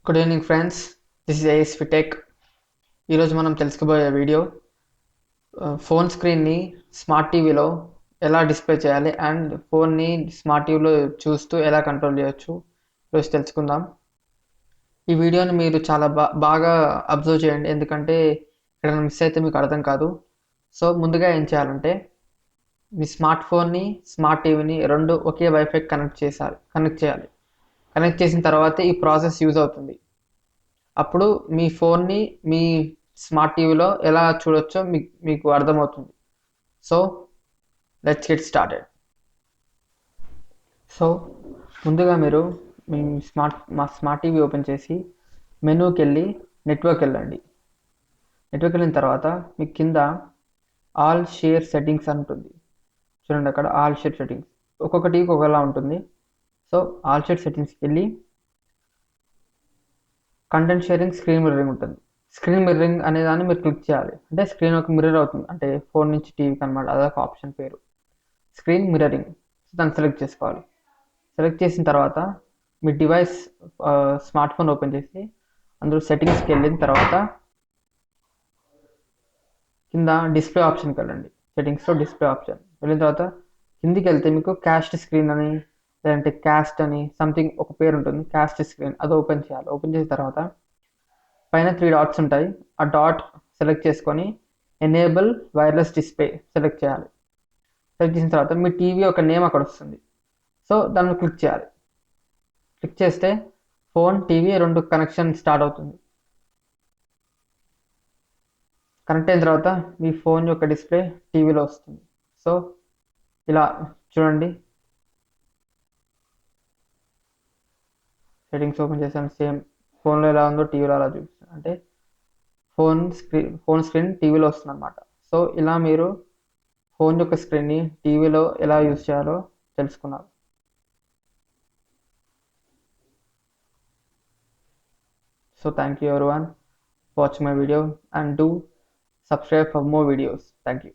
Good evening friends, this is ASV tech. ఈరోజు మనం తెలుసుకోబోయే వీడియో ఫోన్ స్క్రీన్ని స్మార్ట్ టీవీలో ఎలా డిస్ప్లే చేయాలి అండ్ ఫోన్ని స్మార్ట్ టీవీలో చూస్తూ ఎలా కంట్రోల్ చేయొచ్చు ఈరోజు తెలుసుకుందాం. ఈ వీడియోని మీరు చాలా బాగా అబ్జర్వ్ చేయండి, ఎందుకంటే ఇక్కడ మిస్ అయితే మీకు అర్థం కాదు. సో ముందుగా ఏం చేయాలంటే మీ స్మార్ట్ ఫోన్ని స్మార్ట్ టీవీని రెండు ఒకే వైఫై కనెక్ట్ చేయాలి. కనెక్ట్ చేసిన తర్వాత ఈ ప్రాసెస్ యూజ్ అవుతుంది. అప్పుడు మీ ఫోన్ని మీ స్మార్ట్ టీవీలో ఎలా చూడొచ్చో మీకు అర్థమవుతుంది. So let's get started. So ముందుగా మీరు మీ స్మార్ట్ టీవీ ఓపెన్ చేసి మెనూకి వెళ్ళి నెట్వర్క్ వెళ్ళండి. నెట్వర్క్ వెళ్ళిన తర్వాత మీకు కింద ఆల్ షేర్ సెట్టింగ్స్ అని ఉంటుంది. చూడండి, అక్కడ ఆల్ షేర్ సెట్టింగ్స్ ఒక్కొక్క టీవీకి ఒకలా ఉంటుంది. సో ఆల్ షేర్ సెట్టింగ్స్కి వెళ్ళి కంటెంట్ షేరింగ్, స్క్రీన్ మిర్రరింగ్ ఉంటుంది. స్క్రీన్ మిర్రరింగ్ అనే దాన్ని మీరు క్లిక్ చేయాలి. అంటే స్క్రీన్ ఒక మిర్రర్ అవుతుంది, అంటే ఫోన్ నుంచి టీవీకి అనమాట. అదొక ఆప్షన్ పేరు స్క్రీన్ మిర్రరింగ్. దాన్ని సెలెక్ట్ చేసుకోవాలి. సెలెక్ట్ చేసిన తర్వాత మీ డివైస్ స్మార్ట్ ఫోన్ ఓపెన్ చేసి అందులో సెట్టింగ్స్కి వెళ్ళిన తర్వాత కింద డిస్ప్లే ఆప్షన్కి వెళ్ళండి. సెట్టింగ్స్లో డిస్ప్లే ఆప్షన్ వెళ్ళిన తర్వాత కిందికి వెళ్తే మీకు క్యాస్ట్ స్క్రీన్ అని, లేదంటే క్యాస్ట్ అని సంథింగ్ ఒక పేరు ఉంటుంది. క్యాస్ట్ స్క్రీన్ అది ఓపెన్ చేయాలి. ఓపెన్ చేసిన తర్వాత పైన 3 డాట్స్ ఉంటాయి. ఆ డాట్ సెలెక్ట్ చేసుకొని ఎనేబుల్ వైర్లెస్ డిస్ప్లే సెలెక్ట్ చేయాలి. సెలెక్ట్ చేసిన తర్వాత మీ టీవీ ఒక నేమ్ అక్కడ వస్తుంది. సో దాన్ని క్లిక్ చేయాలి. క్లిక్ చేస్తే ఫోన్, టీవీ రెండు కనెక్షన్ స్టార్ట్ అవుతుంది. కనెక్ట్ అయిన తర్వాత మీ ఫోన్ యొక్క డిస్ప్లే టీవీలో వస్తుంది. సో ఇలా చూడండి, సెట్టింగ్స్ ఓపెన్ చేశాను. సేమ్ ఫోన్లో ఎలా ఉందో టీవీలో అలా చూపిస్తాను. అంటే ఫోన్ స్క్రీన్ టీవీలో వస్తుంది అనమాట. సో ఇలా మీరు ఫోన్ యొక్క స్క్రీన్ని టీవీలో ఎలా యూజ్ చేయాలో తెలుసుకున్నారు. So thank you everyone for watching my video and do subscribe for more videos. Thank you.